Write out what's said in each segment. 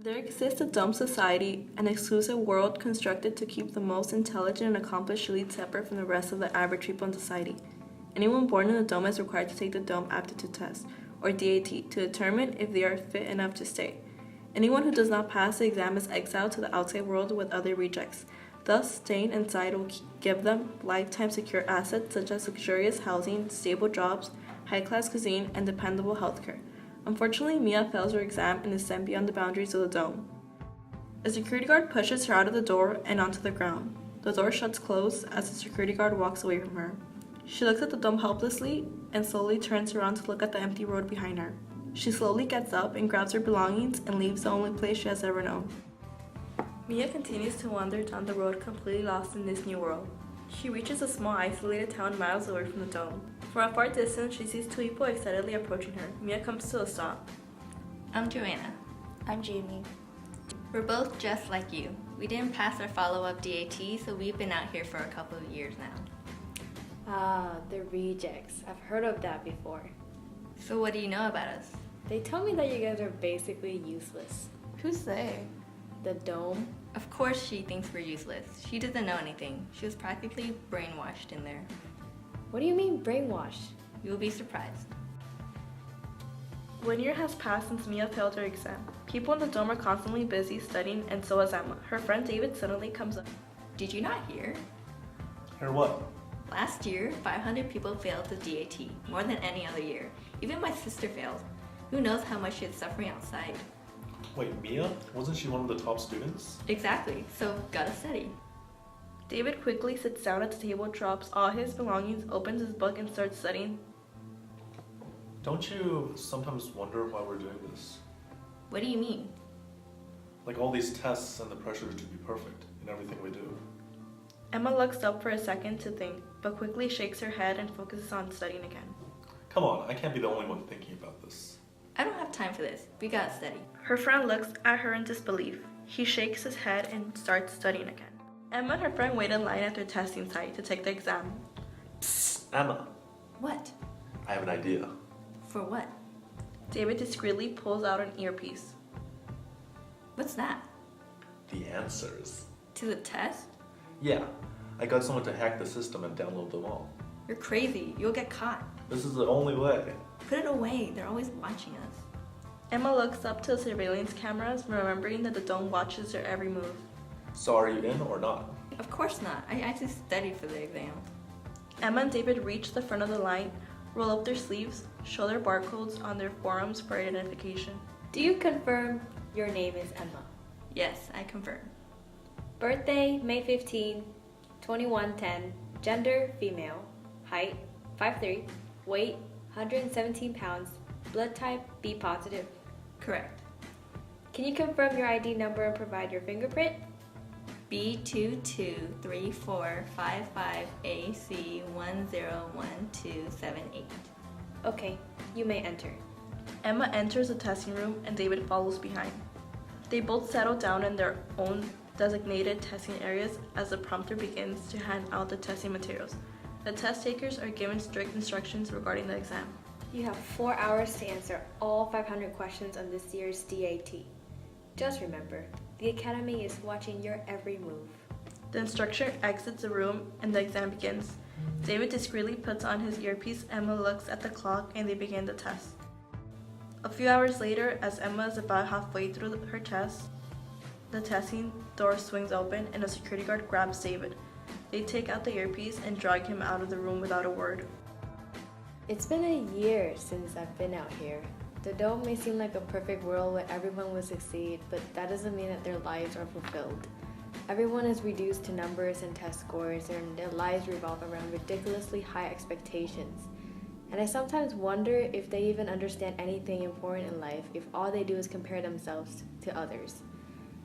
There exists a dome society, an exclusive world constructed to keep the most intelligent and accomplished elite separate from the rest of the average people in society. Anyone born in the dome is required to take the Dome Aptitude Test, or DAT, to determine if they are fit enough to stay. Anyone who does not pass the exam is exiled to the outside world with other rejects. Thus, staying inside will give them lifetime secure assets such as luxurious housing, stable jobs, high-class cuisine, and dependable healthcare. Unfortunately, Mia fails her exam and is sent beyond the boundaries of the dome. A security guard pushes her out of the door and onto the ground. The door shuts closed as the security guard walks away from her. She looks at the dome helplessly and slowly turns around to look at the empty road behind her. She slowly gets up and grabs her belongings and leaves the only place she has ever known. Mia continues to wander down the road completely lost in this new world. She reaches a small isolated town miles away from the dome. From a far distance, she sees two people excitedly approaching her. Mia comes to a stop. I'm Joanna. I'm Jamie. We're both just like you. We didn't pass our follow-up DAT, so we've been out here for a couple of years now. Ah, the rejects. I've heard of that before. So what do you know about us? They tell me that you guys are basically useless. Who's they? The dome? Of course she thinks we're useless. She doesn't know anything. She was practically brainwashed in there. What do you mean brainwashed? You'll be surprised. 1 year has passed since Mia failed her exam. People in the dome are constantly busy studying, and so is Emma. Her friend David suddenly comes up. Did you not hear? Hear what? Last year, 500 people failed the DAT, more than any other year. Even my sister failed. Who knows how much she is suffering outside? Wait, Mia? Wasn't she one of the top students? Exactly, so gotta study. David quickly sits down at the table, drops all his belongings, opens his book, and starts studying. Don't you sometimes wonder why we're doing this? What do you mean? Like all these tests and the pressure to be perfect in everything we do. Emma looks up for a second to think, but quickly shakes her head and focuses on studying again. Come on, I can't be the only one thinking about this. I don't have time for this. We gotta study. Her friend looks at her in disbelief. He shakes his head and starts studying again. Emma and her friend wait in line at their testing site to take the exam. Psst, Emma, What? I have an idea. For what? David discreetly pulls out an earpiece. What's that? The answers. To the test? Yeah, I got someone to hack the system and download them all. You're crazy. You'll get caught. This is the only way. Put it away. They're always watching us. Emma looks up to the surveillance cameras, remembering that the dome watches her every move. So are you in or not? Of course not. I actually studied for the exam. Emma and David reach the front of the line, roll up their sleeves, show their barcodes on their forearms for identification. Do you confirm your name is Emma? Yes, I confirm. Birthday, May 15, 2110. Gender, female. Height, 5'3". Weight, 117 pounds. Blood type, B positive. Correct. Can you confirm your ID number and provide your fingerprint? B223455AC101278. Okay, you may enter. Emma enters the testing room and David follows behind. They both settle down in their own designated testing areas as the prompter begins to hand out the testing materials. The test takers are given strict instructions regarding the exam. You have 4 hours to answer all 500 questions on this year's DAT. Just remember, the Academy is watching your every move. The instructor exits the room and the exam begins. David discreetly puts on his earpiece, Emma looks at the clock, and they begin the test. A few hours later, as Emma is about halfway through her test, the testing door swings open and a security guard grabs David. They take out the earpiece and drag him out of the room without a word. It's been a year since I've been out here. The dome may seem like a perfect world where everyone will succeed, but that doesn't mean that their lives are fulfilled. Everyone is reduced to numbers and test scores, and their lives revolve around ridiculously high expectations. And I sometimes wonder if they even understand anything important in life if all they do is compare themselves to others.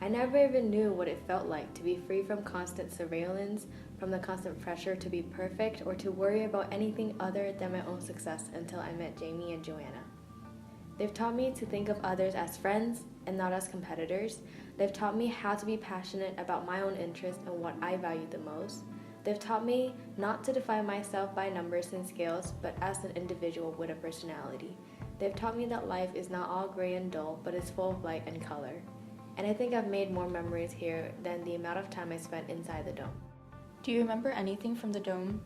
I never even knew what it felt like to be free from constant surveillance, from the constant pressure to be perfect, or to worry about anything other than my own success until I met Jamie and Joanna. They've taught me to think of others as friends and not as competitors. They've taught me how to be passionate about my own interests and what I value the most. They've taught me not to define myself by numbers and scales, but as an individual with a personality. They've taught me that life is not all gray and dull, but is full of light and color. and I think I've made more memories here than the amount of time I spent inside the dome. Do you remember anything from the dome?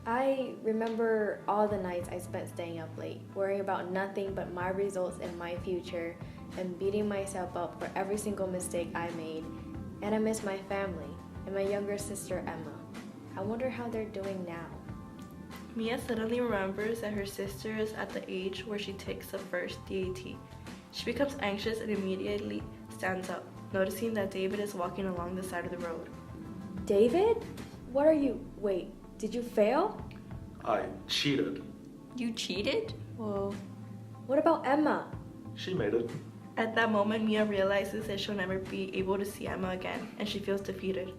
I remember all the nights I spent staying up late, worrying about nothing but my results and my future, and beating myself up for every single mistake I made. And I miss my family and my younger sister Emma. I wonder how they're doing now. Mia suddenly remembers that her sister is at the age where she takes the first DAT. She becomes anxious and immediately stands up, noticing that David is walking along the side of the road. David? What are you? Wait, did you fail? I cheated. You cheated? Whoa. What about Emma? She made it. At that moment, Mia realizes that she'll never be able to see Emma again, and she feels defeated.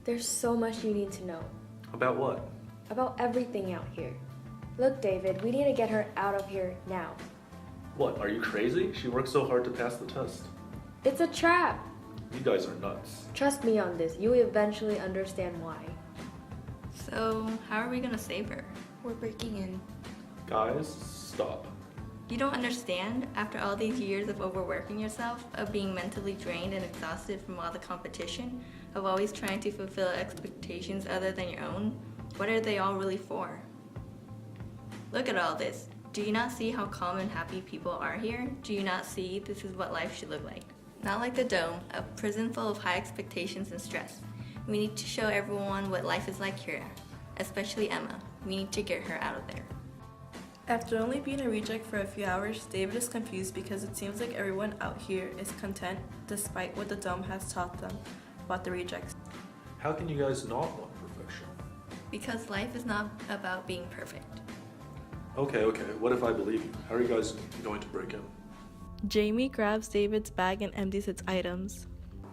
There's so much you need to know About what? about everything out here. Look, David, we need to get her out of here now. What, are you crazy? She worked so hard to pass the test. It's a trap. You guys are nuts. Trust me on this. You will eventually understand why. So, how are we gonna save her? We're breaking in. Guys, stop. You don't understand? After all these years of overworking yourself, of being mentally drained and exhausted from all the competition, of always trying to fulfill expectations other than your own, what are they all really for? Look at all this. Do you not see how calm and happy people are here? Do you not see this is what life should look like? Not like the dome, a prison full of high expectations and stress. We need to show everyone what life is like here, especially Emma. We need to get her out of there. After only being a reject for a few hours, David is confused because it seems like everyone out here is content despite what the dome has taught them about the rejects. How can you guys not want perfection? Because life is not about being perfect. Okay, what if I believe you? How are you guys going to break in? Jamie grabs David's bag and empties its items.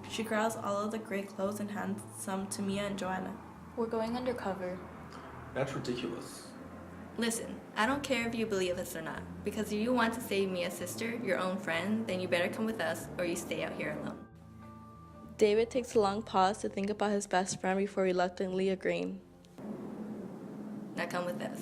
She grabs all of the gray clothes and hands some to Mia and Joanna. We're going undercover. That's ridiculous. Listen, I don't care if you believe this or not, because if you want to save Mia's sister, your own friend, then you better come with us or you stay out here alone. David takes a long pause to think about his best friend before reluctantly agreeing. Now come with us.